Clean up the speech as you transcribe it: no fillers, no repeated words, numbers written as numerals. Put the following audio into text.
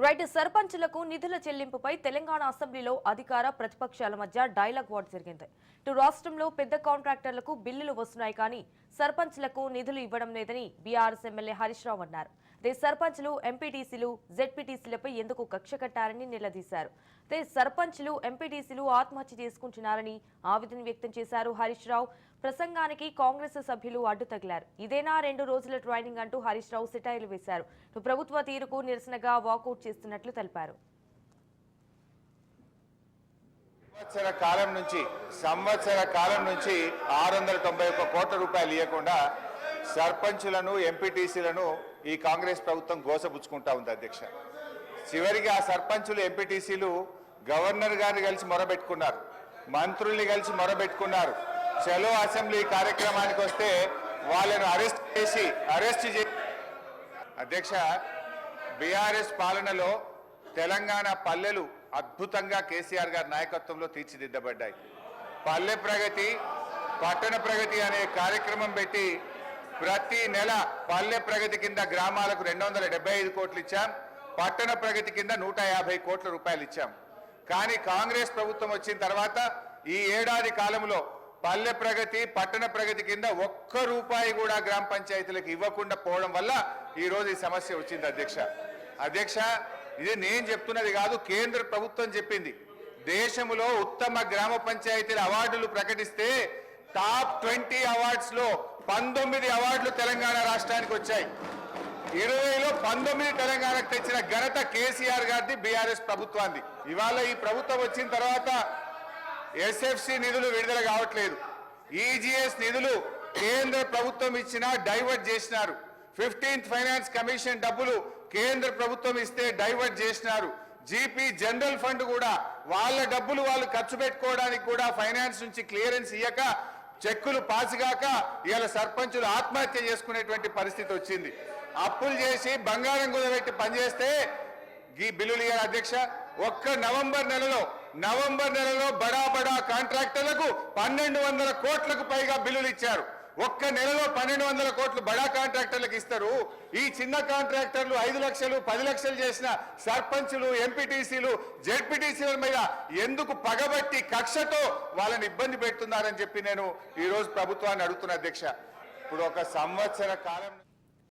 Right సర్పంచులకు నిధుల చెల్లింపుపై తెలంగాణ అసెంబ్లీలో అధికార ప్రతిపక్షాల మధ్య డైలాగ్ వార్ జరిగింది. ఇటు రాష్ట్రంలో పెద్ద కాంట్రాక్టర్లకు బిల్లులు వస్తున్నాయి కానీ సర్పంచులకు నిధులు ఇవ్వడం లేదని బీఆర్ఎస్ ఎమ్మెల్యే హరీష్ రావు అన్నారు. సర్పంచులు ఎంపీటీసీలు జెడ్పీటీసీలపై ఎందుకు కక్ష కట్టారని నిలదీశారు. సర్పంచులు ఎంపీటీసీలు ఆత్మహత్య చేసుకుంటున్నారని ఆవేదన వ్యక్తం చేశారు హరీష్ రావు. ప్రసంగానికి కాంగ్రెస్ సభ్యులు అడ్డు తగిలారు. ఇదేనా 2 రోజుల ట్రైనింగ్ అంటూ హరీష్ రావు సెటైర్లు వేశారు. ప్రభుత్వ తీరుకు నిరసనగా వాకౌట్ చేస్తున్నట్లు తెలిపారు. సంవత్సర కాలం నుంచి 691 కోట్ల రూపాయలు ఇవ్వకుండా సర్పంచులను ఎంపీటీసీలను ఈ కాంగ్రెస్ ప్రభుత్వం గోసపుచ్చుకుంటా ఉంది అధ్యక్ష. చివరికి ఆ సర్పంచులు ఎంపీటీసీలు గవర్నర్ గారిని కలిసి మొరబెట్టుకున్నారు, మంత్రుల్ని కలిసి మొరబెట్టుకున్నారు. చలో అసెంబ్లీ కార్యక్రమానికి వస్తే వాళ్ళను అరెస్ట్ చేసి అధ్యక్ష, బీఆర్ఎస్ పాలనలో తెలంగాణ పల్లెలు అద్భుతంగా కేసీఆర్ గారి నాయకత్వంలో తీర్చిదిద్దబడ్డాయి. పల్లె ప్రగతి, పట్టణ ప్రగతి అనే కార్యక్రమం పెట్టి ప్రతి నెల పల్లె ప్రగతి కింద గ్రామాలకు 275 కోట్లు ఇచ్చాం, పట్టణ ప్రగతి కింద 150 కోట్ల రూపాయలు ఇచ్చాం. కానీ కాంగ్రెస్ ప్రభుత్వం వచ్చిన తర్వాత ఈ ఏడాది కాలంలో పల్లె ప్రగతి, పట్టణ ప్రగతి కింద 1 రూపాయి కూడా గ్రామ పంచాయతీలకు ఇవ్వకుండా పోవడం వల్ల ఈరోజు ఈ సమస్య వచ్చింది అధ్యక్ష. ఇది నేను చెప్తున్నది కాదు, కేంద్ర ప్రభుత్వం చెప్పింది. దేశంలో ఉత్తమ గ్రామ పంచాయతీల అవార్డులు ప్రకటిస్తే టాప్ 20 అవార్డ్స్ లో 19 అవార్డులు తెలంగాణ రాష్ట్రానికి వచ్చాయి. 20లో 19 తెలంగాణకు తెచ్చిన ఘనత కేసీఆర్ గారిది, బీఆర్ఎస్ ప్రభుత్వాన్ని. ఇవాళ ఈ ప్రభుత్వం వచ్చిన తర్వాత ఎస్ఎఫ్సి నిధులు విడుదల కావట్లేదు. ఈజీఎస్ నిధులు కేంద్ర ప్రభుత్వం ఇచ్చినా డైవర్ట్ చేసినారు. 15th ఫైనాన్స్ కమిషన్ డబ్బులు కేంద్ర ప్రభుత్వం ఇస్తే డైవర్ట్ చేసినారు. జీపీ జనరల్ ఫండ్ కూడా వాళ్ళ డబ్బులు వాళ్ళు ఖర్చు పెట్టుకోవడానికి కూడా ఫైనాన్స్ నుంచి క్లియరెన్స్ ఇయ్యక, చెక్కులు పాసిగాక ఇవాళ సర్పంచులు ఆత్మహత్య చేసుకునేటువంటి పరిస్థితి వచ్చింది. అప్పులు చేసి బంగారం కుదబెట్టి పనిచేస్తే ఈ బిల్లులు ఇయ్యారు అధ్యక్ష. ఒక్క నవంబర్ నెలలో బడా కాంట్రాక్టర్లకు 1200 కోట్లకు పైగా బిల్లులు ఇచ్చారు. ఒక్క నెలలో 1200 కోట్లు బడా కాంట్రాక్టర్లకు ఇస్తారు. ఈ చిన్న కాంట్రాక్టర్లు 5 లక్షలు 10 లక్షలు చేసిన సర్పంచులు, ఎంపీటీసీలు, జెడ్పీటీసీల మీద ఎందుకు పగబట్టి కక్షతో వాళ్ళని ఇబ్బంది పెడుతున్నారని చెప్పి నేను ఈ రోజు ప్రభుత్వాన్ని అడుగుతున్నా అధ్యక్ష. ఇప్పుడు 1 సంవత్సర కాలం